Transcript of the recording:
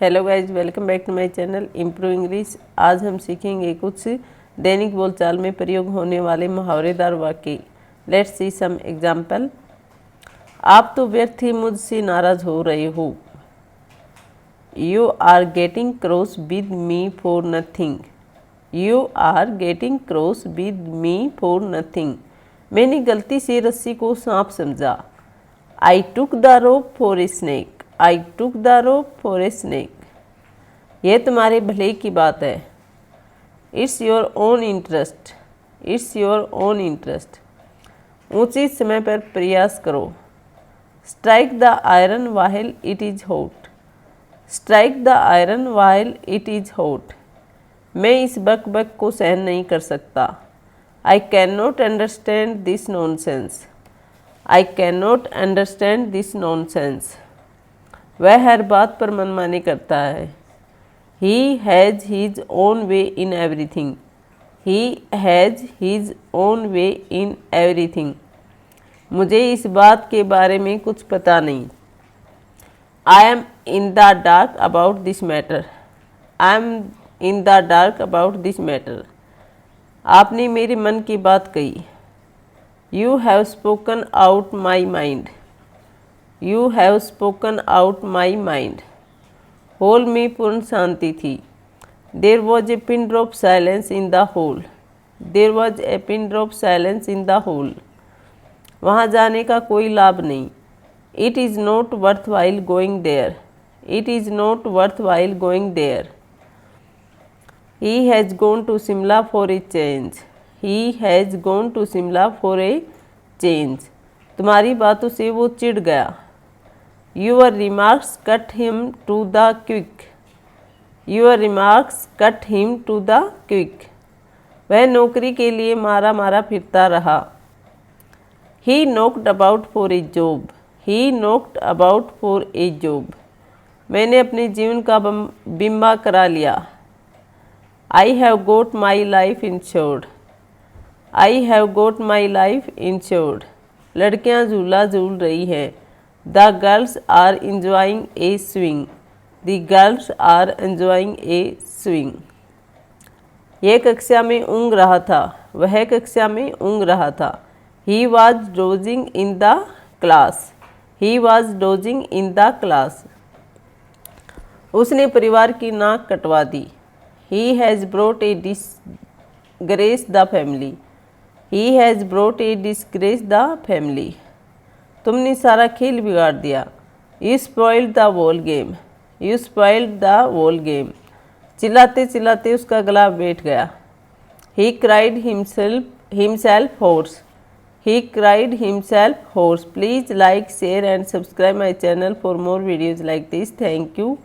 Hello guys, welcome back to my channel improve English. आज हम सीखेंगे कुछ दैनिक बोलचाल में प्रयोग होने वाले मुहावरेदार वाक्य। Let's see some example. आप तो व्यर्थ ही मुझसे नाराज हो रहे हो। You are getting cross with me for nothing. You are getting cross with me for nothing. मैंने गलती से रस्सी को सांप समझा। I took the rope for a snake. I took the rope for a snake. यह तुम्हारे भले की बात है। It's your own interest. It's your own interest. उचित समय पर प्रयास करो। Strike the iron while it is hot. Strike the iron while it is hot. मैं इस बक बक को सहन नहीं कर सकता। I can not understand this nonsense. I can not understand this nonsense. वह हर बात पर मनमानी करता है। He has his own way in everything. He has his own way in everything. मुझे इस बात के बारे में कुछ पता नहीं। I am in the dark about this matter. I am in the dark about this matter. आपने मेरे मन की बात कही। You have spoken out my mind. You have spoken out my mind. हॉल में पूर्ण शांति थी। There was a pin drop silence in the hall. There was a pin drop silence in the hall. वहाँ जाने का कोई लाभ नहीं। It is not worth while going there. It is not worth while going there. He has gone to Shimla for a change. He has gone to Shimla for a change. तुम्हारी बातों से वो चिढ़ गया। Your remarks cut him to the quick. Your remarks cut him to the quick. वह नौकरी के लिए मारा मारा फिरता रहा। He knocked about for a job. He knocked about for a job. मैंने अपने जीवन का बीमा करा लिया। I have got my life insured. I have got my life insured. लड़कियां झूला झूल रही हैं। The girls are enjoying a swing. The girls are enjoying a swing. यह कक्षा में ऊँग रहा था। वह कक्षा में ऊँग रहा था। He was dozing in the class. He was dozing in the class. उसने परिवार की नाक कटवा दी। He has brought a disgrace the family. He has brought a disgrace the family. तुमने सारा खेल बिगाड़ दिया। You spoiled the whole game. You spoiled the whole game. चिल्लाते चिल्लाते उसका गला बैठ गया। He cried himself hoarse. He cried himself hoarse. Please like share and subscribe my channel for more videos like this. Thank you.